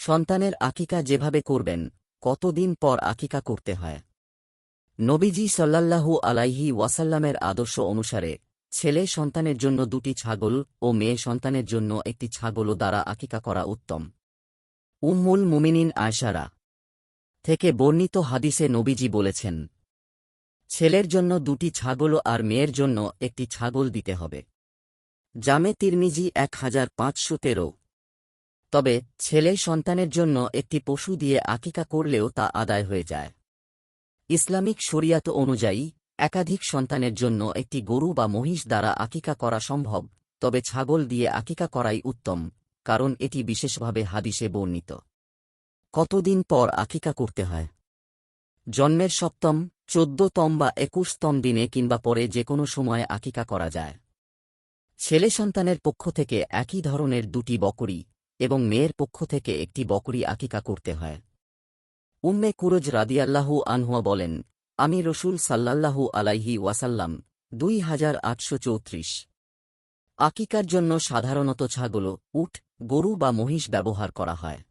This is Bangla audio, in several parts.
সন্তানের আকিকা যেভাবে করবেন, কতদিন পর আকিকা করতে হয়। নবীজি সাল্লাল্লাহু আলাইহি ওয়াসাল্লামের আদর্শ অনুসারে ছেলে সন্তানের জন্য 2টি ছাগল ও মেয়ে সন্তানের জন্য একটি ছাগলও দ্বারা আকিকা করা উত্তম। উম্মুল মুমিনিন আয়শারা থেকে বর্ণিত হাদিসে নবীজি বলেছেন, ছেলের জন্য 2টি ছাগল আর মেয়ের জন্য একটি ছাগল দিতে হবে। জামে তিরমিজি 1513। তবে ছেলে সন্তানের জন্য একটি পশু দিয়ে আকিকা করলেও তা আদায় হয়ে যায়। ইসলামিক শরিয়াত অনুযায়ী একাধিক সন্তানের জন্য একটি গরু বা মহিষ দ্বারা আকিকা করা সম্ভব, তবে ছাগল দিয়ে আকিকা করাই উত্তম, কারণ এটি বিশেষভাবে হাদিসে বর্ণিত। কতদিন পর আকিকা করতে হয়? জন্মের 7ম, 14তম বা 21তম দিনে কিংবা পরে যে কোনো সময়ে আকিকা করা যায়। ছেলে সন্তানের পক্ষ থেকে একই ধরনের 2টি বকরী এবং মেয়ের পক্ষ থেকে একটি বকরী আকিকা করতে হয়। উম্মে কুরজ রাদিয়াল্লাহু আনহা বলেন, আমি রসূল সাল্লাল্লাহু আলাইহি ওয়াসাল্লাম 2834 আকিকার জন্য সাধারণত ছাগল, উট, গরু বা মহিষ ব্যবহার করা হয়।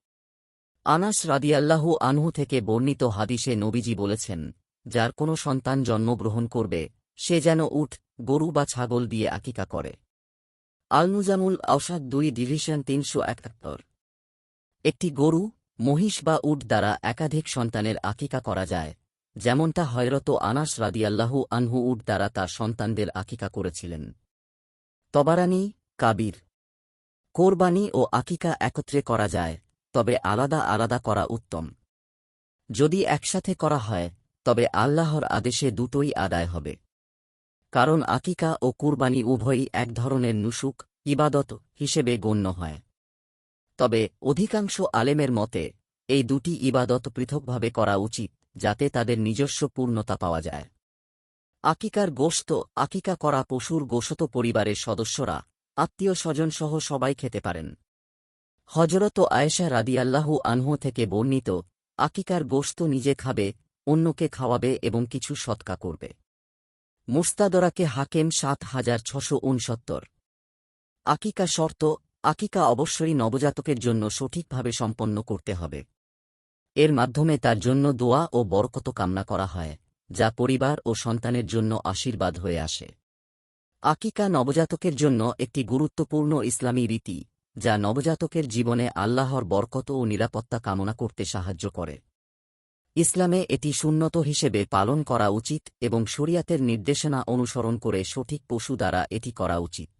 আনাস রাদিয়াল্লাহু আনহু থেকে বর্ণিত হাদিসে নবীজি বলেছেন, যার কোনো সন্তান জন্মগ্রহণ করবে সে যেন উট, গরু বা ছাগল দিয়ে আকিকা করে। আল-নুজামুল আওসাদ 2/371। একটি গরু, মহিষ বা উট দ্বারা একাধিক সন্তানের আকিকা করা যায়, যেমনটা হযরত আনাস রাদিয়াল্লাহু আনহু উট দ্বারা তার সন্তানদের আকিকা করেছিলেন। তবারানী, কাবির। কোরবানি ও আকিকা একত্রে করা যায়, তবে আলাদা আলাদা করা উত্তম। যদি একসাথে করা হয়, তবে আল্লাহর আদেশে দুটোই আদায় হবে। কারণ আকিকা ও কুরবানি উভয়ই এক ধরনের নুসুক, ইবাদত হিসেবে গণ্য হয়। তবে অধিকাংশ আলেমের মতে এই 2টি ইবাদত পৃথকভাবে করা উচিত, যাতে তাদের নিজস্ব পূর্ণতা পাওয়া যায়। আকিকার গোশত, আকিকা করা পশুর গোশত পরিবারের সদস্যরা, আত্মীয় স্বজনসহ সবাই খেতে পারেন। হযরত আয়েশা রাদিয়াল্লাহু আনহু থেকে বর্ণিত, আকিকার গোশত নিজে খাবে, অন্যকে খাওয়াবে এবং কিছু সদকা করবে। মুস্তাদরাকে হাকেম 7669। আকিকা শর্ত, আকিকা অবশ্যই নবজাতকের জন্য সঠিকভাবে সম্পন্ন করতে হবে। এর মাধ্যমে তার জন্য দোয়া ও বরকত কামনা করা হয়, যা পরিবার ও সন্তানের জন্য আশীর্বাদ হয়ে আসে। আকিকা নবজাতকের জন্য একটি গুরুত্বপূর্ণ ইসলামী রীতি, যা নবজাতকের জীবনে আল্লাহর বরকত ও নিরাপত্তা কামনা করতে সাহায্য করে। ইসলামে এটি সুন্নত হিসেবে পালন করা উচিত এবং শরিয়াতের নির্দেশনা অনুসরণ করে সঠিক পশু দ্বারা এটি করা উচিত।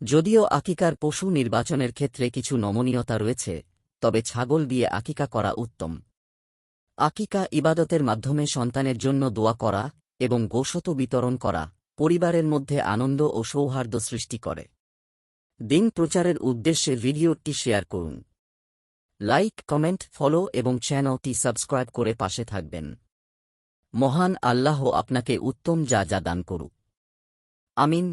যদিও আকিকার পশু নির্বাচনের ক্ষেত্রে কিছু নমনীয়তা রয়েছে, তবে ছাগল দিয়ে আকিকা করা উত্তম। আকিকা ইবাদতের মাধ্যমে সন্তানের জন্য দোয়া করা এবং গোশত বিতরণ করা পরিবারের মধ্যে আনন্দ ও সৌহার্দ্য সৃষ্টি করে। দিন প্রচারের উদ্দেশ্যে ভিডিওটি শেয়ার করুন। লাইক, কমেন্ট, ফলো এবং চ্যানেলটি সাবস্ক্রাইব করে পাশে থাকবেন। মহান আল্লাহ আপনাকে উত্তম যা দান করুক। আমিন।